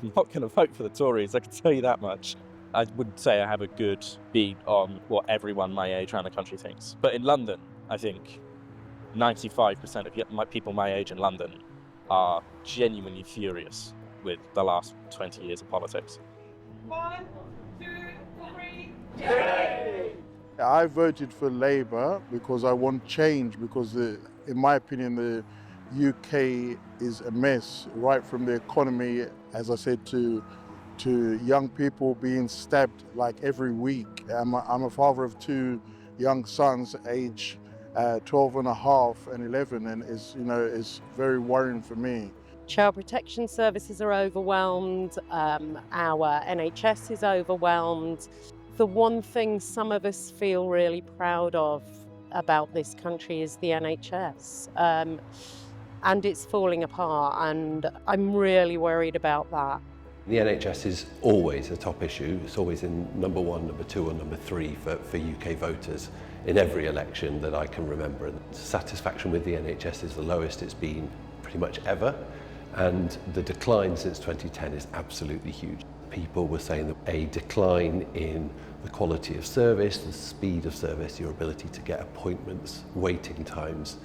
I'm not going to vote for the Tories, I can tell you that much. I would say I have a good beat on what everyone my age around the country thinks. But in London, I think 95% of people my age in London are genuinely furious with the last 20 years of politics. 1, 2, 3, I voted for Labour because I want change, because in my opinion the UK is a mess, right from the economy, as I said, to young people being stabbed like every week. I'm a father of 2 young sons, age 12 and a half and 11, and is very worrying for me. Child protection services are overwhelmed, our NHS is overwhelmed. The one thing some of us feel really proud of about this country is the NHS, and it's falling apart, and I'm really worried about that. The NHS is always a top issue. It's always in number 1, number 2 or number 3 for UK voters in every election that I can remember. And satisfaction with the NHS is the lowest it's been pretty much ever, and the decline since 2010 is absolutely huge. People were saying that a decline in the quality of service, the speed of service, your ability to get appointments, waiting times.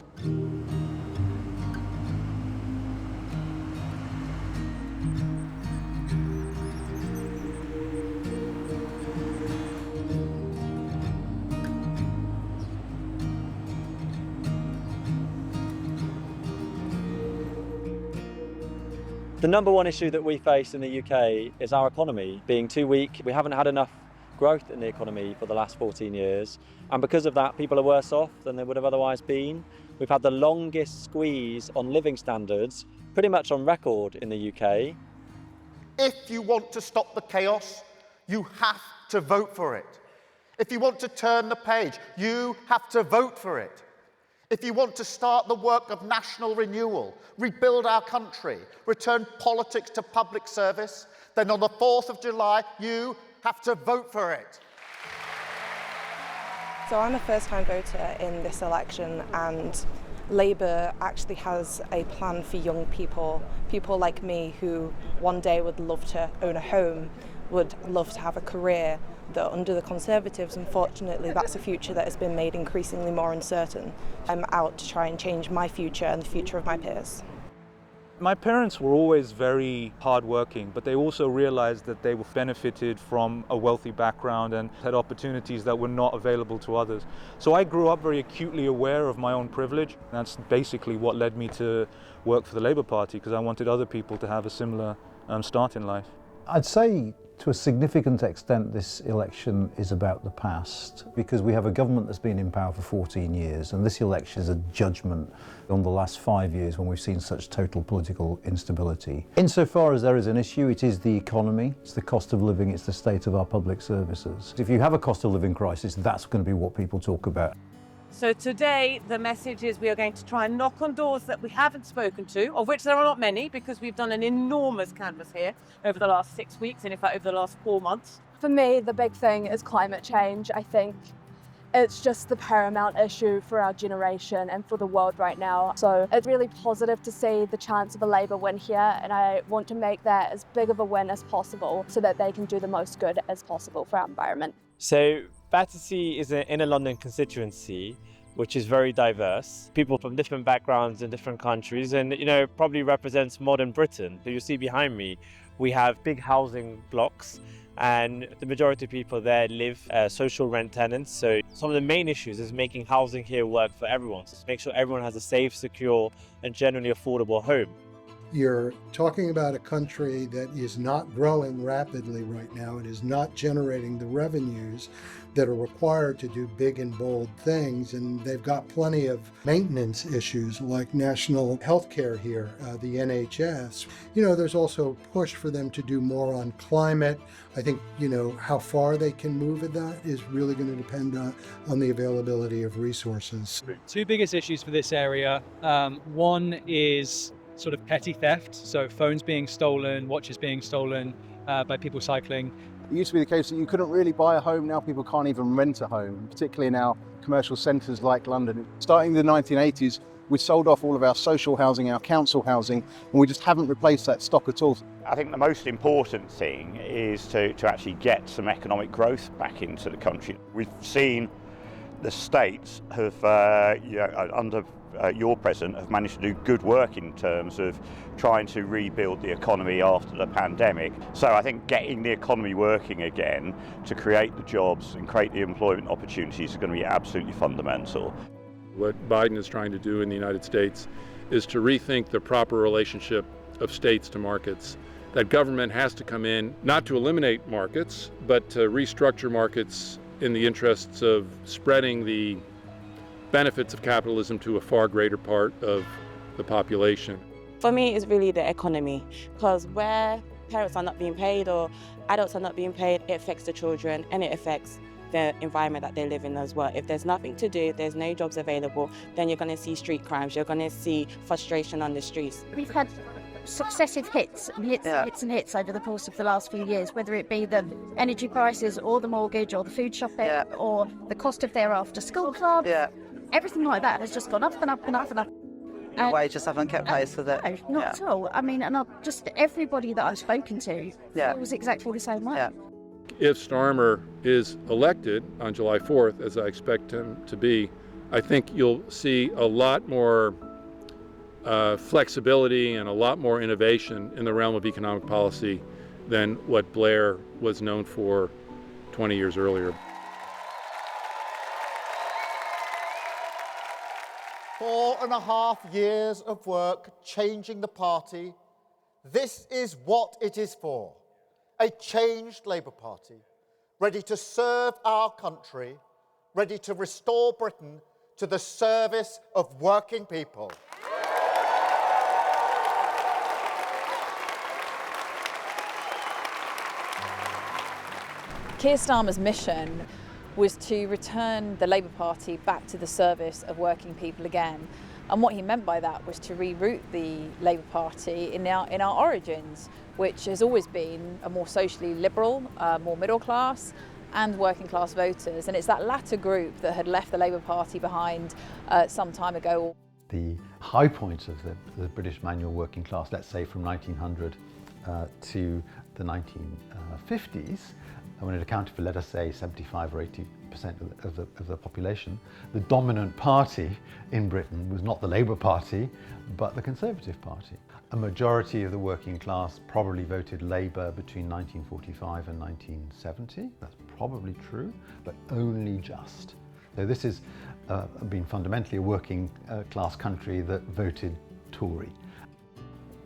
The number one issue that we face in the UK is our economy being too weak. We haven't had enough growth in the economy for the last 14 years. And because of that, people are worse off than they would have otherwise been. We've had the longest squeeze on living standards, pretty much on record in the UK. If you want to stop the chaos, you have to vote for it. If you want to turn the page, you have to vote for it. If you want to start the work of national renewal, rebuild our country, return politics to public service, then on the 4th of July, you have to vote for it. So I'm a first-time voter in this election, and Labour actually has a plan for young people, people like me who one day would love to own a home, would love to have a career, that under the Conservatives, unfortunately, that's a future that has been made increasingly more uncertain. I'm out to try and change my future and the future of my peers. My parents were always very hardworking, but they also realized that they benefited from a wealthy background and had opportunities that were not available to others. So I grew up very acutely aware of my own privilege. That's basically what led me to work for the Labour Party, because I wanted other people to have a similar start in life. I'd say to a significant extent this election is about the past, because we have a government that's been in power for 14 years, and this election is a judgment on the last 5 years when we've seen such total political instability. Insofar as there is an issue, it is the economy, it's the cost of living, it's the state of our public services. If you have a cost of living crisis, that's going to be what people talk about. So today, the message is we are going to try and knock on doors that we haven't spoken to, of which there are not many, because we've done an enormous canvass here over the last 6 weeks, and in fact over the last 4 months. For me, the big thing is climate change. I think it's just the paramount issue for our generation and for the world right now. So it's really positive to see the chance of a Labour win here, and I want to make that as big of a win as possible so that they can do the most good as possible for our environment. So Battersea is an inner London constituency which is very diverse. People from different backgrounds in different countries, and probably represents modern Britain. So you see behind me, we have big housing blocks, and the majority of people there live social rent tenants. So some of the main issues is making housing here work for everyone. So make sure everyone has a safe, secure, and generally affordable home. You're talking about a country that is not growing rapidly right now. It is not generating the revenues that are required to do big and bold things, and they've got plenty of maintenance issues like national health care here, the NHS. There's also a push for them to do more on climate. I think, how far they can move at that is really going to depend on the availability of resources. Two biggest issues for this area. One is sort of petty theft, so phones being stolen, watches being stolen by people cycling. It used to be the case that you couldn't really buy a home. Now people can't even rent a home, particularly in our commercial centres like London. Starting in the 1980s, We sold off all of our social housing, our council housing, and we just haven't replaced that stock at all. I think the most important thing is to actually get some economic growth back into the country. We've seen the states have, under your president, have managed to do good work in terms of trying to rebuild the economy after the pandemic. So I think getting the economy working again to create the jobs and create the employment opportunities is going to be absolutely fundamental. What Biden is trying to do in the United States is to rethink the proper relationship of states to markets. That government has to come in, not to eliminate markets, but to restructure markets in the interests of spreading the benefits of capitalism to a far greater part of the population. For me, it's really the economy, because where parents are not being paid or adults are not being paid, it affects the children and it affects the environment that they live in as well. If there's nothing to do, there's no jobs available, then you're going to see street crimes, you're going to see frustration on the streets. We've had successive hits and hits over the course of the last few years, whether it be the energy prices or the mortgage or the food shopping or the cost of their after school club. Everything like that has just gone up and up and up and up. Wages haven't kept pace with it. No, not at all. I mean, and just everybody that I've spoken to feels exactly the same way. If Starmer is elected on July 4th, as I expect him to be, I think you'll see a lot more flexibility and a lot more innovation in the realm of economic policy than what Blair was known for 20 years earlier. 4.5 years of work changing the party. This is what it is for. A changed Labour Party, ready to serve our country, ready to restore Britain to the service of working people. Keir Starmer's mission was to return the Labour Party back to the service of working people again. And what he meant by that was to reroute the Labour Party in our origins, which has always been a more socially liberal, more middle class and working class voters. And it's that latter group that had left the Labour Party behind some time ago. The high point of the British manual working class, let's say from 1900 to the 1950s, when it accounted for, let us say, 75 or 80% of the population, the dominant party in Britain was not the Labour Party, but the Conservative Party. A majority of the working class probably voted Labour between 1945 and 1970. That's probably true, but only just. So this has been fundamentally a working class country that voted Tory.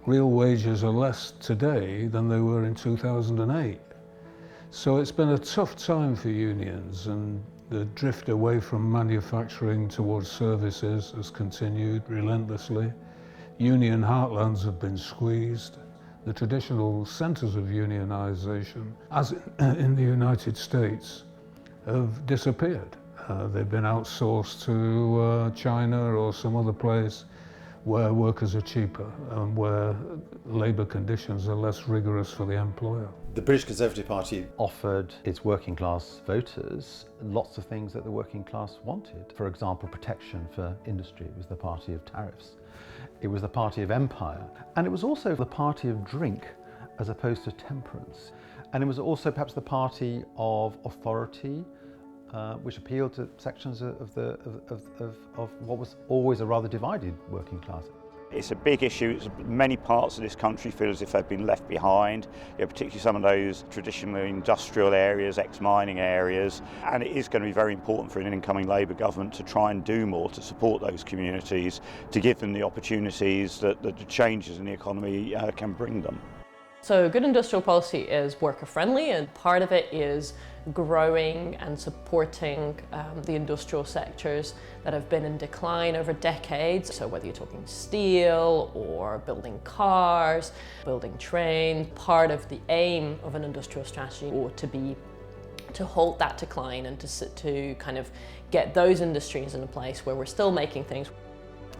Real wages are less today than they were in 2008. So it's been a tough time for unions, and the drift away from manufacturing towards services has continued relentlessly. Union heartlands have been squeezed. The traditional centres of unionisation, as in the United States, have disappeared. They've been outsourced to China or some other place where workers are cheaper and where labour conditions are less rigorous for the employer. The British Conservative Party offered its working class voters lots of things that the working class wanted. For example, protection for industry. It was the party of tariffs. It was the party of empire. And it was also the party of drink as opposed to temperance. And it was also perhaps the party of authority, which appealed to sections of what was always a rather divided working class. It's a big issue. Many parts of this country feel as if they've been left behind, particularly some of those traditional industrial areas, ex-mining areas. And it is going to be very important for an incoming Labour government to try and do more to support those communities, to give them the opportunities that the changes in the economy can bring them. So good industrial policy is worker friendly, and part of it is growing and supporting the industrial sectors that have been in decline over decades. So whether you're talking steel or building cars, building trains, part of the aim of an industrial strategy ought to be to halt that decline and to kind of get those industries in a place where we're still making things.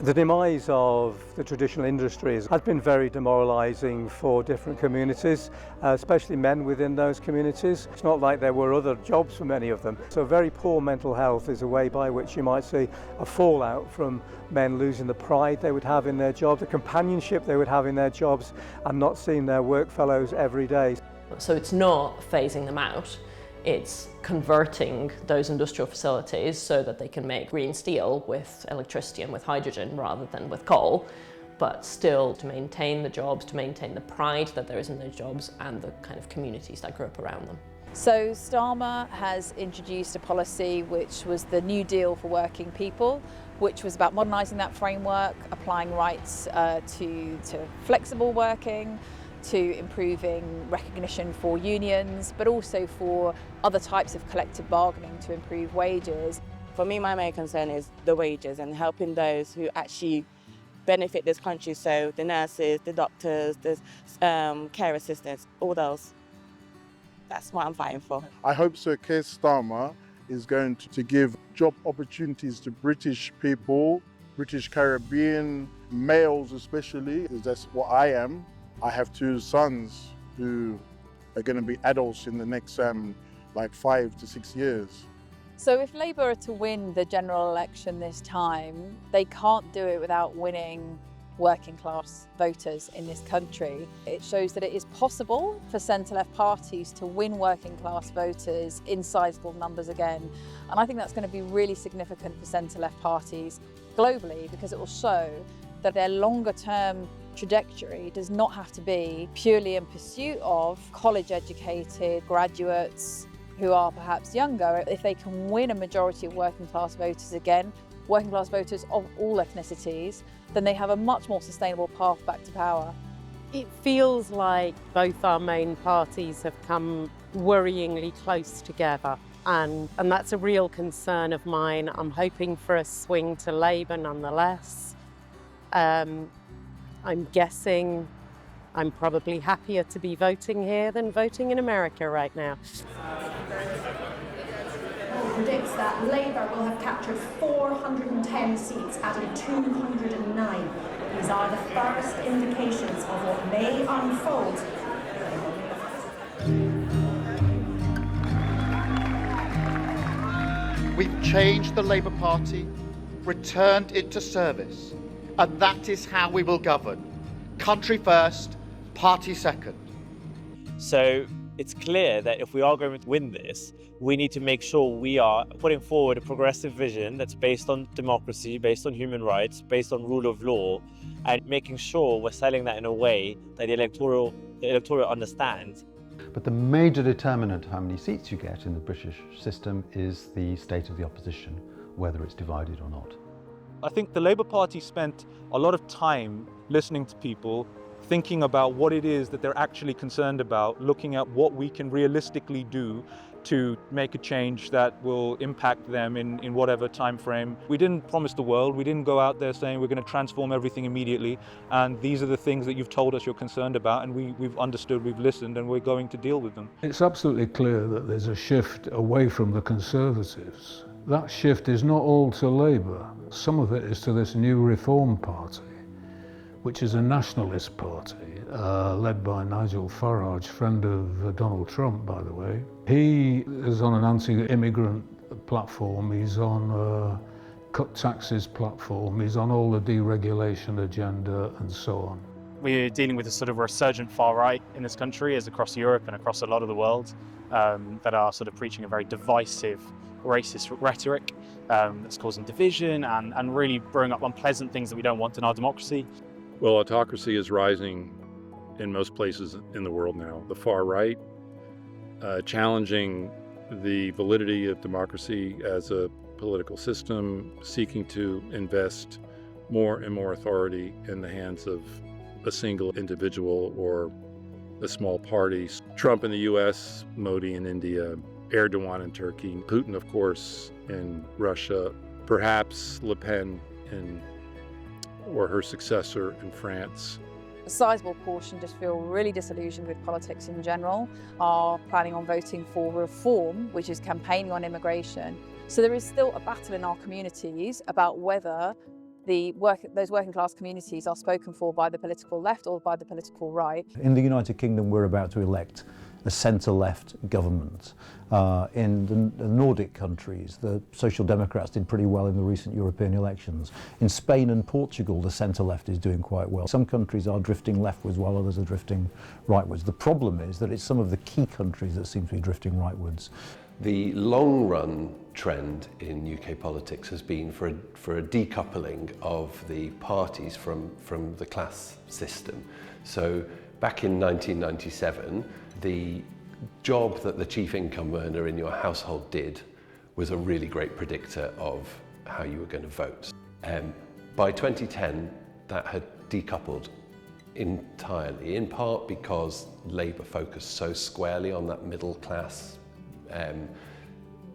The demise of the traditional industries has been very demoralising for different communities, especially men within those communities. It's not like there were other jobs for many of them. So very poor mental health is a way by which you might see a fallout from men losing the pride they would have in their job, the companionship they would have in their jobs, and not seeing their work fellows every day. So it's not phasing them out. It's converting those industrial facilities so that they can make green steel with electricity and with hydrogen rather than with coal, but still to maintain the jobs, to maintain the pride that there is in those jobs and the kind of communities that grow up around them. So Starmer has introduced a policy which was the New Deal for working people, which was about modernising that framework, applying rights to flexible working, to improving recognition for unions, but also for other types of collective bargaining to improve wages. For me, my main concern is the wages and helping those who actually benefit this country, so the nurses, the doctors, the care assistants, all those. That's what I'm fighting for. I hope Sir Keir Starmer is going to give job opportunities to British people, British Caribbean males especially, because that's what I am. I have 2 sons who are going to be adults in the next like 5 to 6 years. So if Labour are to win the general election this time, they can't do it without winning working class voters in this country. It shows that it is possible for centre-left parties to win working class voters in sizable numbers again. And I think that's going to be really significant for centre-left parties globally, because it will show that their longer term trajectory does not have to be purely in pursuit of college-educated graduates who are perhaps younger. If they can win a majority of working class voters again, working class voters of all ethnicities, then they have a much more sustainable path back to power. It feels like both our main parties have come worryingly close together, and that's a real concern of mine. I'm hoping for a swing to Labour nonetheless. I'm guessing I'm probably happier to be voting here than voting in America right now. Predicts that Labour will have captured 410 seats out of 209. These are the first indications of what may unfold. We've changed the Labour Party, returned it to service, and that is how we will govern. Country first, party second. So it's clear that if we are going to win this, we need to make sure we are putting forward a progressive vision that's based on democracy, based on human rights, based on rule of law, and making sure we're selling that in a way that the electorate understands. But the major determinant of how many seats you get in the British system is the state of the opposition, whether it's divided or not. I think the Labour Party spent a lot of time listening to people, thinking about what it is that they're actually concerned about, looking at what we can realistically do to make a change that will impact them in whatever time frame. We didn't promise the world. We didn't go out there saying we're going to transform everything immediately, and these are the things that you've told us you're concerned about, and we've understood, we've listened, and we're going to deal with them. It's absolutely clear that there's a shift away from the Conservatives. That shift is not all to Labour. Some of it is to this new Reform Party, which is a nationalist party, led by Nigel Farage, friend of Donald Trump, by the way. He is on an anti-immigrant platform, he's on a cut taxes platform, he's on all the deregulation agenda and so on. We're dealing with a sort of resurgent far right in this country, as across Europe and across a lot of the world, that are sort of preaching a very divisive, racist rhetoric that's causing division and really bringing up unpleasant things that we don't want in our democracy. Well, autocracy is rising in most places in the world now. The far right, challenging the validity of democracy as a political system, seeking to invest more and more authority in the hands of a single individual or a small party. Trump in the US, Modi in India, Erdogan in Turkey, Putin, of course, in Russia, perhaps Le Pen or her successor in France. A sizable portion just feel really disillusioned with politics in general, are planning on voting for reform, which is campaigning on immigration. So there is still a battle in our communities about whether those working class communities are spoken for by the political left or by the political right. In the United Kingdom, we're about to elect a centre-left government. In the Nordic countries, the Social Democrats did pretty well in the recent European elections. In Spain and Portugal, the centre-left is doing quite well. Some countries are drifting leftwards while others are drifting rightwards. The problem is that it's some of the key countries that seem to be drifting rightwards. The long-run trend in UK politics has been for a decoupling of the parties from the class system. So back in 1997, the job that the chief income earner in your household did was a really great predictor of how you were going to vote. By 2010, that had decoupled entirely, in part because Labour focused so squarely on that middle class,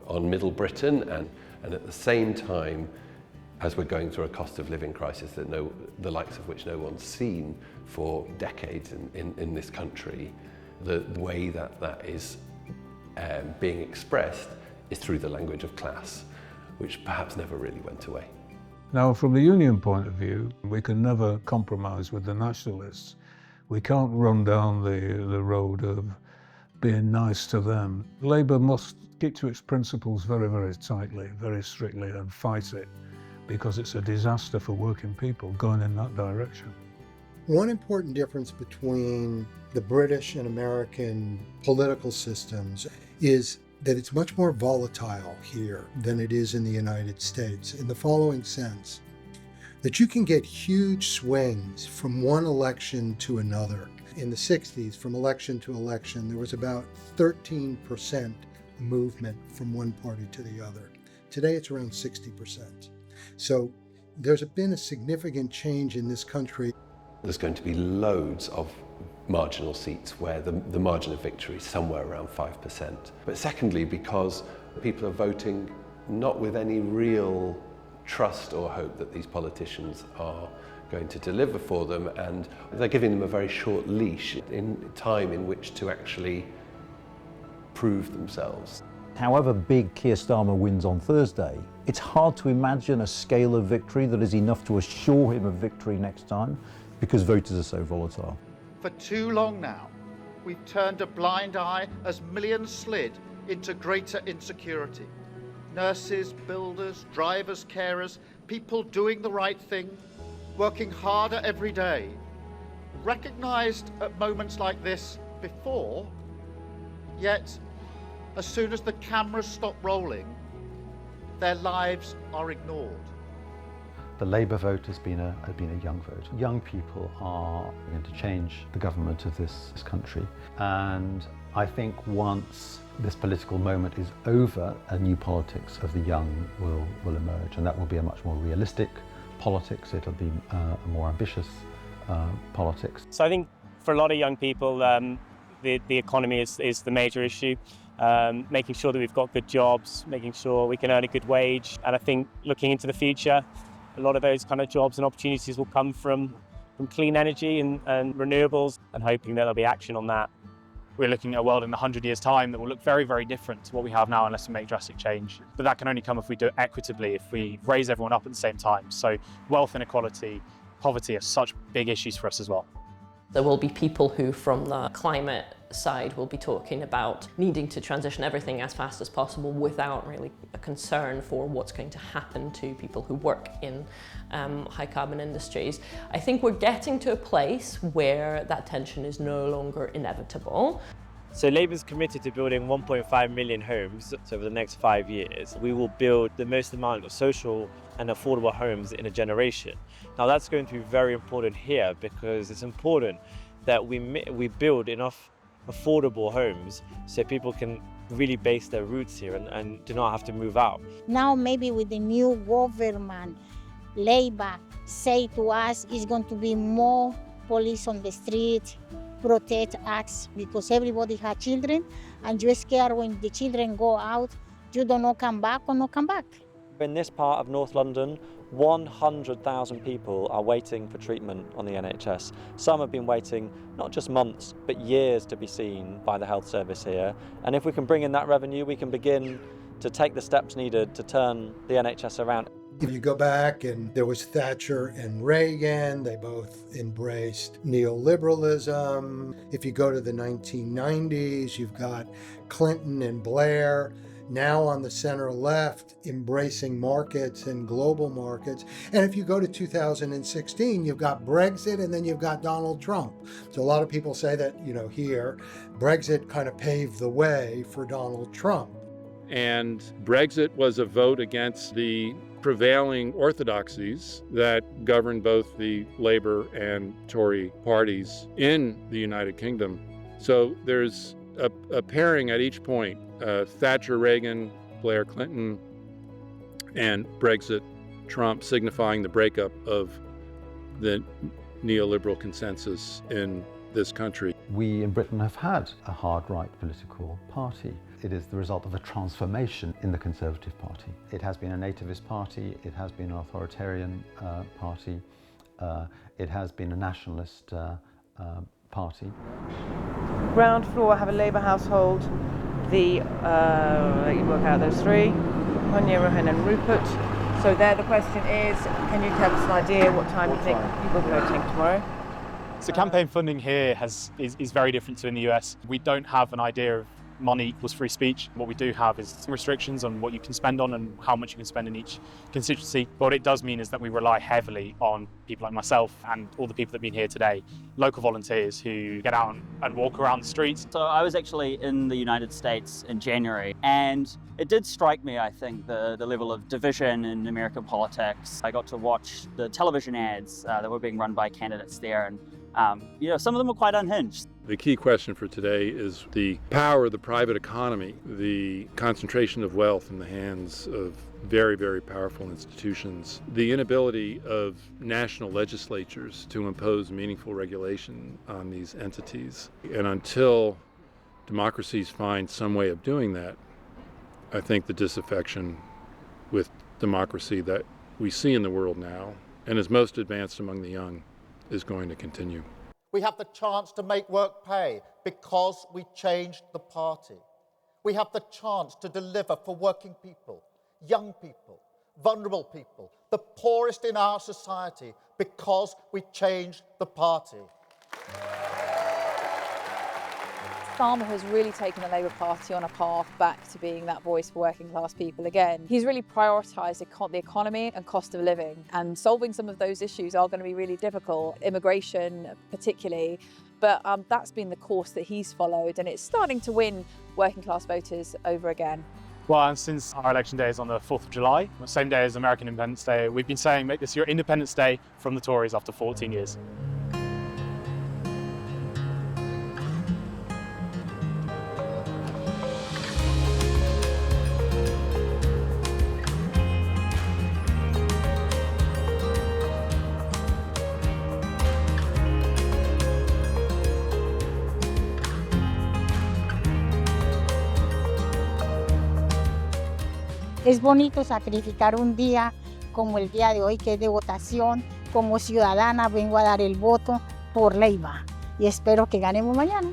on Middle Britain, and at the same time, as we're going through a cost of living crisis that the likes of which no one's seen for decades in this country, the way that is being expressed is through the language of class, which perhaps never really went away. Now, from the union point of view, we can never compromise with the nationalists. We can't run down the road of being nice to them. Labour must keep to its principles very, very tightly, very strictly, and fight it, because it's a disaster for working people going in that direction. One important difference between the British and American political systems is that it's much more volatile here than it is in the United States, in the following sense, that you can get huge swings from one election to another. In the 60s, from election to election, there was about 13% movement from one party to the other. Today, it's around 60%. So there's been a significant change in this country. There's going to be loads of marginal seats where the margin of victory is somewhere around 5%. But secondly, because people are voting not with any real trust or hope that these politicians are going to deliver for them, and they're giving them a very short leash in time in which to actually prove themselves. However big Keir Starmer wins on Thursday, it's hard to imagine a scale of victory that is enough to assure him of victory next time, because voters are so volatile. For too long now, we've turned a blind eye as millions slid into greater insecurity. Nurses, builders, drivers, carers, people doing the right thing, working harder every day, recognised at moments like this before, yet as soon as the cameras stop rolling, their lives are ignored. The Labour vote has been a young vote. Young people are going to change the government of this country, and I think once this political moment is over, a new politics of the young will emerge, and that will be a much more realistic politics. It'll be a more ambitious politics. So I think for a lot of young people, the economy is the major issue. Making sure that we've got good jobs, making sure we can earn a good wage, and I think looking into the future, a lot of those kind of jobs and opportunities will come from clean energy and renewables, and hoping that there'll be action on that. We're looking at a world in 100 years' time that will look very, very different to what we have now unless we make drastic change. But that can only come if we do it equitably, if we raise everyone up at the same time. So wealth inequality, poverty are such big issues for us as well. There will be people who, from the climate side, will be talking about needing to transition everything as fast as possible without really a concern for what's going to happen to people who work in high carbon industries. I think we're getting to a place where that tension is no longer inevitable. So Labour's committed to building 1.5 million homes over the next 5 years. We will build the most amount of social and affordable homes in a generation. Now that's going to be very important here, because it's important that we build enough affordable homes so people can really base their roots here and do not have to move out. Now maybe with the new government, Labour say to us it's going to be more police on the street, protect us, because everybody has children and you're scared when the children go out, you don't know come back or not come back. In this part of North London, 100,000 people are waiting for treatment on the NHS. Some have been waiting not just months, but years to be seen by the health service here. And if we can bring in that revenue, we can begin to take the steps needed to turn the NHS around. If you go back, and there was Thatcher and Reagan, they both embraced neoliberalism. If you go to the 1990s, you've got Clinton and Blair. Now on the center left, embracing markets and global markets. And if you go to 2016, you've got Brexit, and then you've got Donald Trump. So a lot of people say that, here, Brexit kind of paved the way for Donald Trump. And Brexit was a vote against the prevailing orthodoxies that govern both the Labour and Tory parties in the United Kingdom. So there's a pairing at each point. Thatcher, Reagan, Blair, Clinton, and Brexit, Trump, signifying the breakup of the neoliberal consensus in this country. We in Britain have had a hard right political party. It is the result of a transformation in the Conservative Party. It has been a nativist party, it has been an authoritarian party, it has been a nationalist party. Ground floor, I have a Labour household. You work out those three, Anya, Rohan and Rupert. So there the question is, can you tell us an idea what time you think people are voting tomorrow? So campaign funding here is very different to in the US. We don't have an idea of money equals free speech. What we do have is some restrictions on what you can spend on and how much you can spend in each constituency. But what it does mean is that we rely heavily on people like myself and all the people that have been here today, local volunteers who get out and walk around the streets. So I was actually in the United States in January, and it did strike me, I think, the level of division in American politics. I got to watch the television ads that were being run by candidates there, and some of them were quite unhinged. The key question for today is the power of the private economy, the concentration of wealth in the hands of very, very powerful institutions, the inability of national legislatures to impose meaningful regulation on these entities. And until democracies find some way of doing that, I think the disaffection with democracy that we see in the world now, and is most advanced among the young, is going to continue. We have the chance to make work pay because we changed the party. We have the chance to deliver for working people, young people, vulnerable people, the poorest in our society, because we changed the party. Starmer has really taken the Labour Party on a path back to being that voice for working class people again. He's really prioritised the economy and cost of living, and solving some of those issues are going to be really difficult, immigration particularly, but that's been the course that he's followed, and it's starting to win working class voters over again. Well, and since our election day is on the 4th of July, the same day as American Independence Day, we've been saying make this your Independence Day from the Tories after 14 years. Es bonito sacrificar un día como el día de hoy, que es de votación. Como ciudadana vengo a dar el voto por Leiva y espero que ganemos mañana.